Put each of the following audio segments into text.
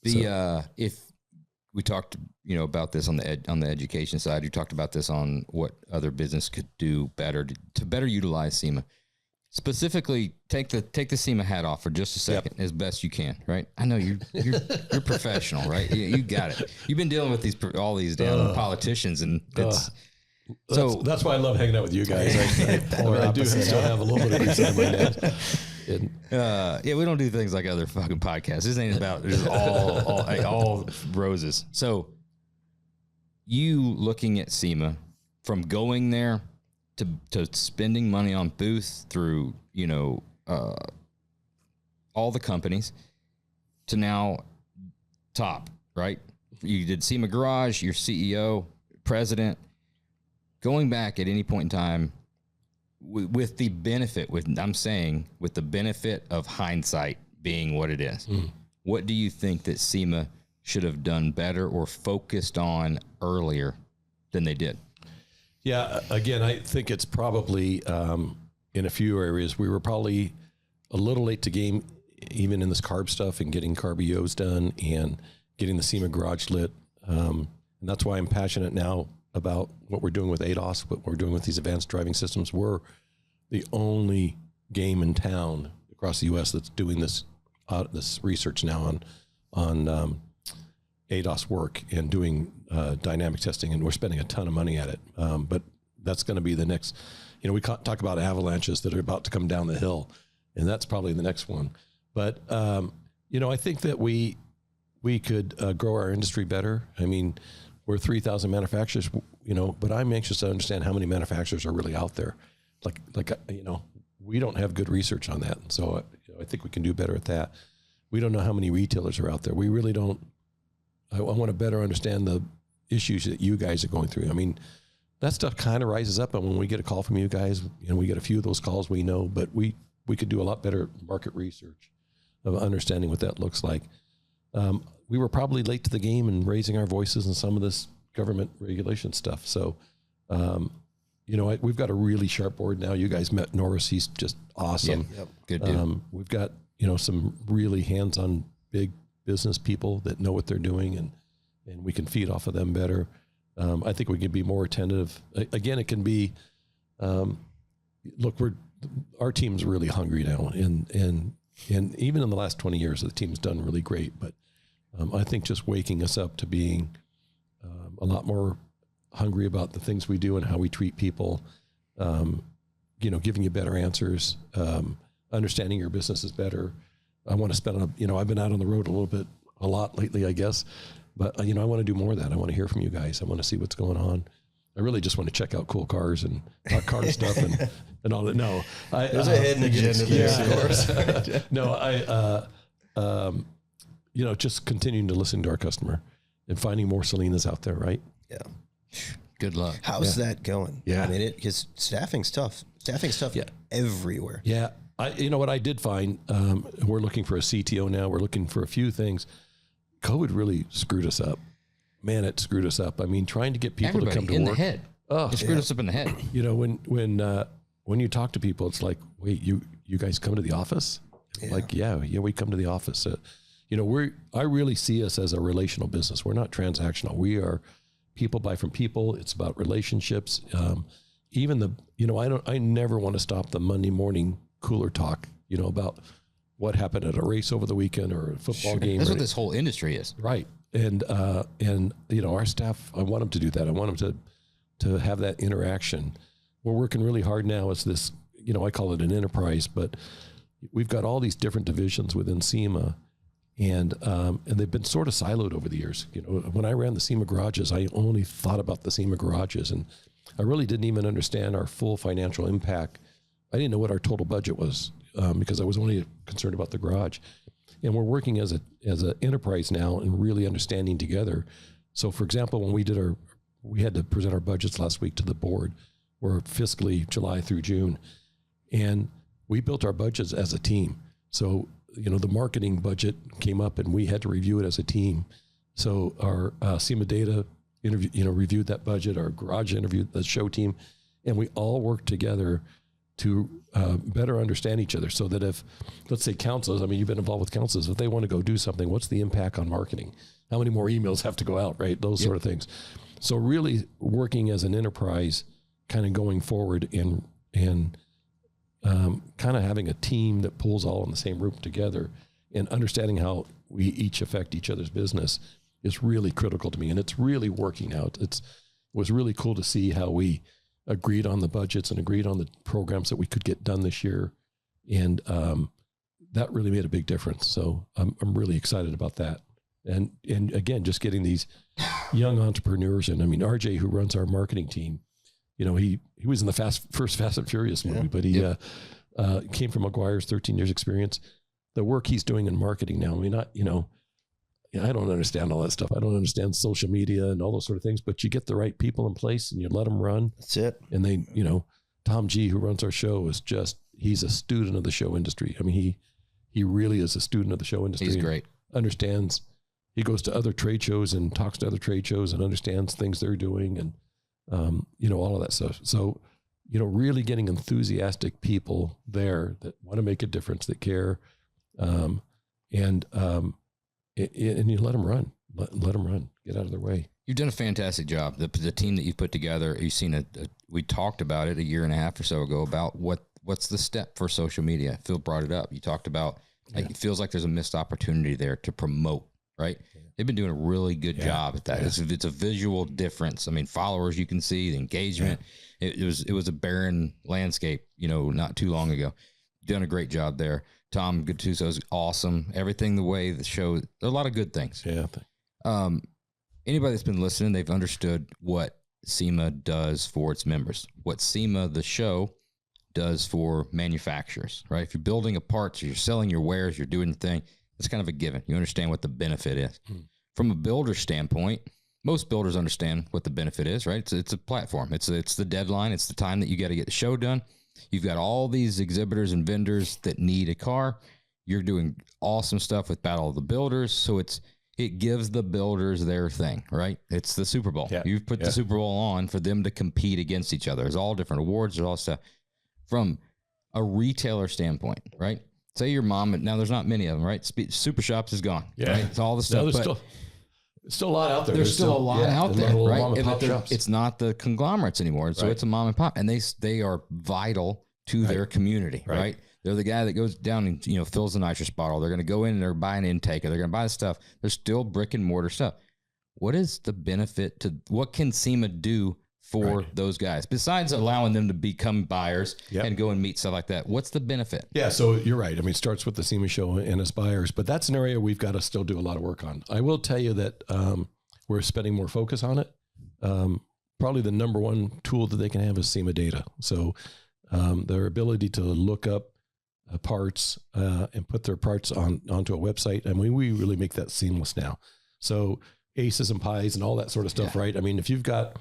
If we talked, about this on the education side, you talked about this on what other business could do better to better utilize SEMA. Specifically, take the SEMA hat off for just a second, as best you can. Right? I know you're professional, right? You got it. You've been dealing with all these damn politicians, and it's. So that's why I love hanging out with you guys. I do still have a little bit of reason in my head. We don't do things like other fucking podcasts. This ain't about just all roses. So you looking at SEMA from going there to spending money on booth through, all the companies to now top, right? You did SEMA Garage, your CEO, president, going back at any point in time with the benefit, with the benefit of hindsight being what it is. What do you think that SEMA should have done better or focused on earlier than they did? Yeah, again, I think it's probably in a few areas we were probably a little late to game, even in this carb stuff and getting carb EOs done and getting the SEMA Garage lit. And that's why I'm passionate now about what we're doing with ADAS, what we're doing with these advanced driving systems. We're the only game in town across the U.S. that's doing this research now on ADAS work and doing dynamic testing, and we're spending a ton of money at it. But that's going to be the next. We talk about avalanches that are about to come down the hill, and that's probably the next one. But I think that we could grow our industry better. I mean, we're 3,000 manufacturers, but I'm anxious to understand how many manufacturers are really out there. We don't have good research on that. So I think we can do better at that. We don't know how many retailers are out there. We really don't. I want to better understand the issues that you guys are going through. I mean, that stuff kind of rises up, and when we get a call from you guys, we get a few of those calls, we know, but we could do a lot better market research of understanding what that looks like. We were probably late to the game in raising our voices in some of this government regulation stuff. So, we've got a really sharp board now. You guys met Norris. He's just awesome. Yep. Good dude. We've got, some really hands-on big business people that know what they're doing, and we can feed off of them better. I think we can be more attentive. Again, it can be, our team's really hungry now, and even in the last 20 years, the team's done really great, but I think just waking us up to being a lot more hungry about the things we do and how we treat people, giving you better answers, understanding your business is better. I want to spend, I've been out on the road a lot lately, I guess, but I want to do more of that. I want to hear from you guys. I want to see what's going on. I really just want to check out cool cars and car stuff and all that. No, there's a hidden agenda there, of course. No, just continuing to listen to our customer and finding more Salinas out there, right? Yeah. Good luck. How's that going? Yeah. I mean, because staffing's tough. Everywhere. Yeah. What I did find, we're looking for a CTO now. We're looking for a few things. COVID really screwed us up. Man, it screwed us up. I mean, trying to get people to come to in work. The head. It screwed us up in the head. When you talk to people, it's like, wait, you guys come to the office? Yeah. Like, yeah, we come to the office. I really see us as a relational business. We're not transactional. We are people buy from people. It's about relationships. I never want to stop the Monday morning cooler talk, about what happened at a race over the weekend or a football game. That's what this whole industry is. Right. And our staff, I want them to do that. I want them to have that interaction. We're working really hard now as this, I call it an enterprise, but we've got all these different divisions within SEMA, and they've been sort of siloed over the years. When I ran the SEMA garages, I only thought about the SEMA garages, and I really didn't even understand our full financial impact. I didn't know what our total budget was because I was only concerned about the garage. And we're working as an enterprise now and really understanding together. So, for example, when we had to present our budgets last week to the board. We're fiscally July through June, and we built our budgets as a team. So, the marketing budget came up, and we had to review it as a team. So our SEMA data reviewed that budget. Our garage interviewed the show team, and we all worked together to better understand each other, so that if, let's say, councils, I mean, you've been involved with councils, if they want to go do something, what's the impact on marketing? How many more emails have to go out, right? Those sort of things. So really working as an enterprise, kind of going forward and kind of having a team that pulls all in the same room together and understanding how we each affect each other's business is really critical to me. And it's really working out. It was really cool to see how we agreed on the budgets and agreed on the programs that we could get done this year. And that really made a big difference. So I'm really excited about that. And again, just getting these young entrepreneurs in. I mean, RJ, who runs our marketing team, you know, he was in the first Fast and Furious movie, but he came from McGuire's, 13 years experience. The work he's doing in marketing now, I mean, I don't understand all that stuff. I don't understand social media and all those sort of things, but you get the right people in place and you let them run. That's it. And they, you know, Tom G, who runs our show, is he's a student of the show industry. I mean, he really is a student of the show industry. He's great. Understands. He goes to other trade shows and talks to other trade shows and understands things they're doing and, you know, all of that stuff. So, you know, really getting enthusiastic people there that want to make a difference, that care, and you let them run, let them run, get out of their way. You've done a fantastic job. The team that you've put together, you've seen we talked about it a year and a half or so ago about what's the step for social media. Phil brought it up. You talked about, it feels like there's a missed opportunity there to promote, right? Yeah. They've been doing a really good job at that. Yeah. It's a visual difference. I mean, followers you can see, the engagement. Yeah. It was a barren landscape, you know, not too long ago. Done a great job there. Tom Gattuso is awesome. Everything the way the show, there are a lot of good things. Yeah. Anybody that's been listening, they've understood what SEMA does for its members, what SEMA, the show, does for manufacturers, right? If you're building a parts, or you're selling your wares, you're doing the thing, it's kind of a given. You understand what the benefit is. From a builder standpoint, most builders understand what the benefit is, right? It's a platform. It's the deadline. It's the time that you got to get the show done. You've got all these exhibitors and vendors that need a car. You're doing awesome stuff with Battle of the Builders. So it gives the builders their thing, right? It's the Super Bowl. Yeah. You've put the Super Bowl on for them to compete against each other. There's all different awards. There's all stuff. From a retailer standpoint, right? Say your mom, now there's not many of them, right? Super Shops is gone. Yeah. Right? It's all the stuff. No, there's still a lot out there. There's still a lot out there, right? It's not the conglomerates anymore. So it's a mom and pop, and they are vital to their community, right? They're the guy that goes down and, you know, fills the nitrous bottle. They're going to go in and they're buying an intake, or they're going to buy the stuff. There's still brick and mortar stuff. What is the benefit what can SEMA do for those guys besides allowing them to become buyers and go and meet stuff like that? What's the benefit? Yeah. So you're right. I mean, it starts with the SEMA show and as buyers, but that's an area we've got to still do a lot of work on. I will tell you that we're spending more focus on it. Probably the number one tool that they can have is SEMA data. So their ability to look up parts and put their parts onto a website. I mean, we really make that seamless now. So aces and pies and all that sort of stuff, right? I mean, if you've got,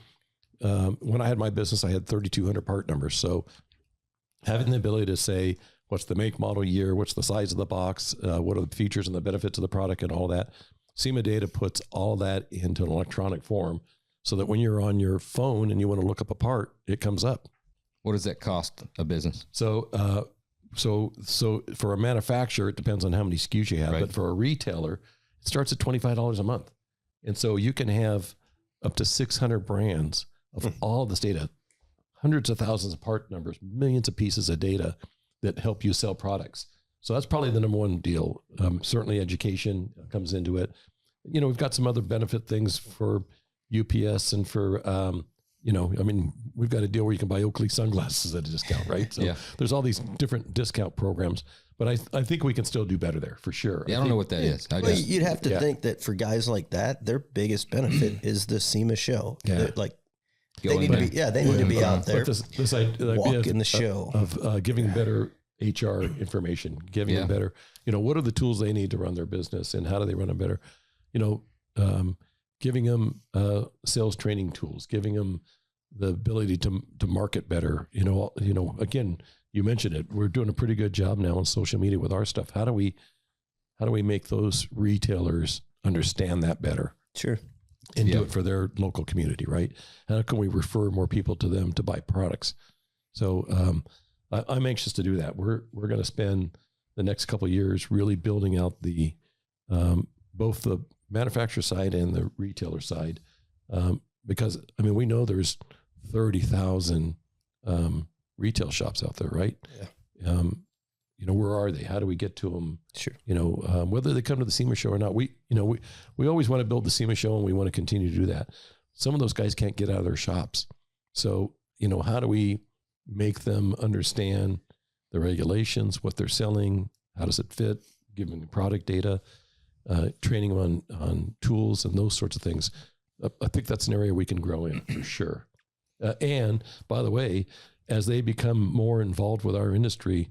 when I had my business, I had 3,200 part numbers. So having the ability to say, what's the make, model, year, what's the size of the box, what are the features and the benefits of the product and all that, SEMA data puts all that into an electronic form so that when you're on your phone and you want to look up a part, it comes up. What does that cost a business? So for a manufacturer, it depends on how many SKUs you have, but for a retailer, it starts at $25 a month. And so you can have up to 600 brands of all this data, hundreds of thousands of part numbers, millions of pieces of data that help you sell products. So that's probably the number one deal. Certainly education comes into it. You know, we've got some other benefit things for UPS and for, you know, I mean, we've got a deal where you can buy Oakley sunglasses at a discount, right? So there's all these different discount programs, but I think we can still do better there for sure. Yeah, I don't know what that is. You'd have to think that for guys like that, their biggest benefit is the SEMA show. Yeah. Like they need to be, they need to be out there, this idea walking the show of giving better HR information, giving them better, you know, what are the tools they need to run their business and how do they run them better? You know, giving them sales training tools, giving them the ability to market better. You know, again, you mentioned it. We're doing a pretty good job now on social media with our stuff. How do we make those retailers understand that better? Sure. And do it for their local community, right? How can we refer more people to them to buy products? So I'm anxious to do that. We're going to spend the next couple of years really building out the both the manufacturer side and the retailer side, because I mean we know there's 30,000 retail shops out there, right? Yeah. You know, where are they? How do we get to them? Sure. You know, whether they come to the SEMA show or not, we always want to build the SEMA show and we want to continue to do that. Some of those guys can't get out of their shops. So, you know, how do we make them understand the regulations, what they're selling, how does it fit, give them the product data, training them on tools and those sorts of things. I think that's an area we can grow in for sure. And by the way, as they become more involved with our industry,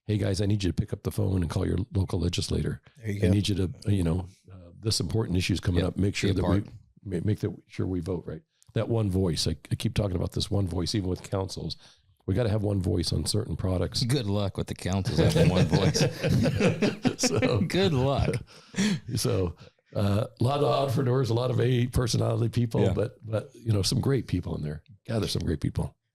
hey guys, I need you to pick up the phone and call your local legislator. There you go. I need you to, this important issue is coming up. Make sure that sure we vote right. That one voice. I keep talking about this one voice, even with councils. We got to have one voice on certain products. Good luck with the councils having one voice. So good luck. So a lot of entrepreneurs, a lot of personality people, but some great people in there. God, there's some great people.